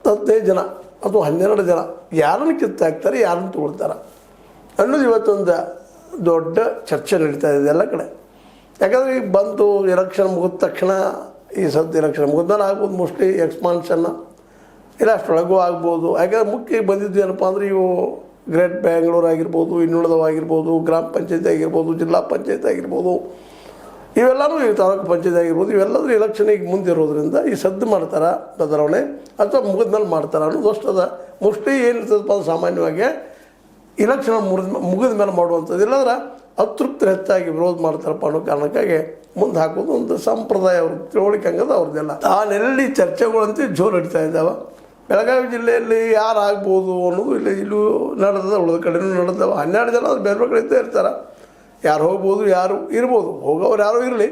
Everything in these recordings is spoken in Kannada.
15 ಜನ ಅಥವಾ 12 ಜನ ಯಾರನ್ನು ಕಿತ್ತಾಕ್ತಾರೆ, ಯಾರನ್ನು ತೊಗೊಳ್ತಾರೆ ಅನ್ನೋದು ಇವತ್ತೊಂದು ದೊಡ್ಡ ಚರ್ಚೆ ನಡೀತಾ ಇದೆ ಎಲ್ಲ ಕಡೆ. ಯಾಕಂದರೆ ಈಗ ಬಂತು ಎಲೆಕ್ಷನ್ ಮುಗಿದ ತಕ್ಷಣ, ಈ ಸದ್ಯ ಎಲೆಕ್ಷನ್ ಮುಗಿದ್ಮೇಲೆ ಆಗ್ಬೋದು ಮೋಸ್ಟ್ಲಿ ಎಕ್ಸ್ಪಾನ್ಷನ್ನ, ಇಲ್ಲ ಅಷ್ಟರೊಳಗೂ ಆಗ್ಬೋದು. ಯಾಕಂದರೆ ಮುಖ್ಯ ಬಂದಿದ್ದು ಏನಪ್ಪ ಅಂದರೆ ಇವು ಗ್ರೇಟ್ ಬ್ಯಾಂಗ್ಳೂರು ಆಗಿರ್ಬೋದು, ಇನ್ನುಳಿದವಾಗಿರ್ಬೋದು, ಗ್ರಾಮ ಪಂಚಾಯತಿ ಆಗಿರ್ಬೋದು, ಜಿಲ್ಲಾ ಪಂಚಾಯತಿ ಆಗಿರ್ಬೋದು, ಇವೆಲ್ಲವೂ ಈ ತಾಲೂಕು ಪಂಚಾಯತಿ ಆಗಿರ್ಬೋದು, ಇವೆಲ್ಲದರೂ ಎಲೆಕ್ಷನಿಗೆ ಮುಂದಿರೋದ್ರಿಂದ ಈ ಸದ್ದು ಮಾಡ್ತಾರೆ ಬದಲಾವಣೆ ಅಥವಾ ಮುಗಿದ ಮೇಲೆ ಮಾಡ್ತಾರೆ ಅನ್ನೋದು ಅಷ್ಟದ. ಮೋಸ್ಟ್ಲಿ ಏನಿರ್ತದಪ್ಪ ಅದು ಸಾಮಾನ್ಯವಾಗಿ ಇಲೆಕ್ಷನ್ ಮುಗಿದ ಮೇಲೆ ಮಾಡುವಂಥದ್ದು. ಇಲ್ಲಾಂದ್ರೆ ಅತೃಪ್ತಿ ಹೆಚ್ಚಾಗಿ ವಿರೋಧ ಮಾಡ್ತಾರಪ್ಪ ಅನ್ನೋ ಕಾರಣಕ್ಕಾಗಿ ಮುಂದೆ ಹಾಕೋದು ಒಂದು ಸಂಪ್ರದಾಯ, ಅವ್ರ ತಿಳುವಳಿಕೆ ಹಂಗದ ಅವ್ರದ್ದೆಲ್ಲ. ತಾನೆಲ್ಲಿ ಚರ್ಚೆಗಳಂತೂ ಜೋರು ನಡೀತಾ ಇದ್ದಾವೆ. ಬೆಳಗಾವಿ ಜಿಲ್ಲೆಯಲ್ಲಿ ಯಾರು ಆಗ್ಬೋದು ಅನ್ನೋದು ಇಲ್ಲೂ ನಡೆದ, ಉಳಿದ ಕಡೆಯೂ ನಡೆದವ. 12 ಜನ ಅದು ಬೇರೆ ಬೇರೆ ಕಡೆ ಇರ್ತಾರೆ. ಯಾರು ಹೋಗ್ಬೋದು, ಯಾರು ಇರ್ಬೋದು, ಹೋಗೋರು ಯಾರು ಇರಲಿ,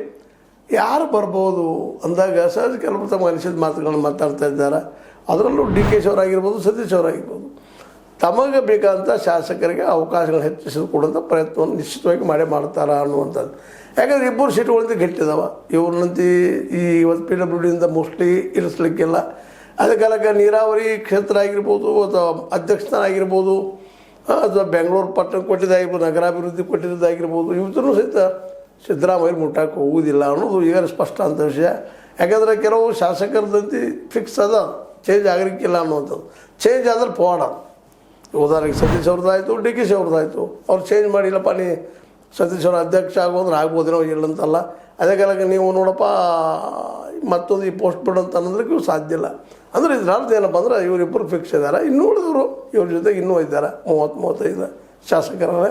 ಯಾರು ಬರ್ಬೋದು ಅಂದಾಗ ಸಹಜ ಕೆಲವರು ತಮ್ಮ ಅನಿಸಿದ ಮಾತುಗಳನ್ನು ಮಾತಾಡ್ತಾ ಇದ್ದಾರೆ. ಅದರಲ್ಲೂ DK ಅವರಾಗಿರ್ಬೋದು, ಸತೀಶ್ ಅವರಾಗಿರ್ಬೋದು, ತಮಗೆ ಬೇಕಾದಂಥ ಶಾಸಕರಿಗೆ ಅವಕಾಶಗಳು ಹೆಚ್ಚಿಸಿಕೊಡುವಂಥ ಪ್ರಯತ್ನವನ್ನು ನಿಶ್ಚಿತವಾಗಿ ಮಾಡ್ತಾರೆ ಅನ್ನುವಂಥದ್ದು. ಯಾಕಂದರೆ ಇಬ್ಬರು ಸೀಟುಗಳಿಂದ ಗಟ್ಟಿದಾವೆ. ಇವ್ರನ್ನಂತೂ ಈ ಇವತ್ತು PWDಯಿಂದ ಮೋಸ್ಟ್ಲಿ ಇರಿಸ್ಲಿಕ್ಕಿಲ್ಲ. ಅದಕ್ಕೆ ನೀರಾವರಿ ಕ್ಷೇತ್ರ ಆಗಿರ್ಬೋದು ಅಥವಾ ಅಧ್ಯಕ್ಷಸ್ಥಾನ ಆಗಿರ್ಬೋದು ಅಥವಾ ಬೆಂಗಳೂರು ಪಟ್ಟಣ ಕೊಟ್ಟಿದ್ದಾಗಿರ್ಬೋದು, ನಗರಾಭಿವೃದ್ಧಿ ಕೊಟ್ಟಿದ್ದಾಗಿರ್ಬೋದು, ಇವತ್ತೂ ಸಹಿತ ಸಿದ್ದರಾಮಯ್ಯ ಮುಟ್ಟಕ್ಕೆ ಹೋಗುವುದಿಲ್ಲ ಅನ್ನೋದು ಈಗ ಸ್ಪಷ್ಟ ಅಂತ ವಿಷಯ. ಯಾಕಂದರೆ ಕೆಲವು ಶಾಸಕರದಂತೆ ಫಿಕ್ಸ್ ಅದ, ಚೇಂಜ್ ಆಗಲಿಕ್ಕಿಲ್ಲ ಅನ್ನುವಂಥದ್ದು. ಚೇಂಜ್ ಆದ್ರೆ ಪವಾಡ. ಉದಾಹರಣೆಗೆ ಸತೀಶ್ ಅವ್ರದ್ದಾಯಿತು, DK ಅವ್ರದ್ದಾಯಿತು. ಅವ್ರು ಚೇಂಜ್ ಮಾಡಿಲ್ಲಪ್ಪ, ನೀ ಸತೀಶ್ ಅವ್ರ ಅಧ್ಯಕ್ಷ ಆಗೋದ್ರೆ ಆಗ್ಬೋದೇನೋ ಇಲ್ಲಂತಲ್ಲ. ಅದಕ್ಕೆ ನೀವು ನೋಡಪ್ಪ ಮತ್ತೊಂದು ಈ ಪೋಸ್ಟ್ ಬಿಡೋಂತ ಅನ್ನೋದಕ್ಕೆ ಇವು ಸಾಧ್ಯ ಇಲ್ಲ. ಅಂದರೆ ಇದ್ರದ್ದು ಏನಪ್ಪ ಅಂದ್ರೆ ಇವರಿಬ್ಬರು ಫಿಕ್ಸ್ ಇದ್ದಾರೆ. ಇನ್ನೂ ಉಳಿದವರು ಇವ್ರ ಜೊತೆಗೆ ಇನ್ನೂ ಇದ್ದಾರೆ 30-35 ಶಾಸಕರೇ.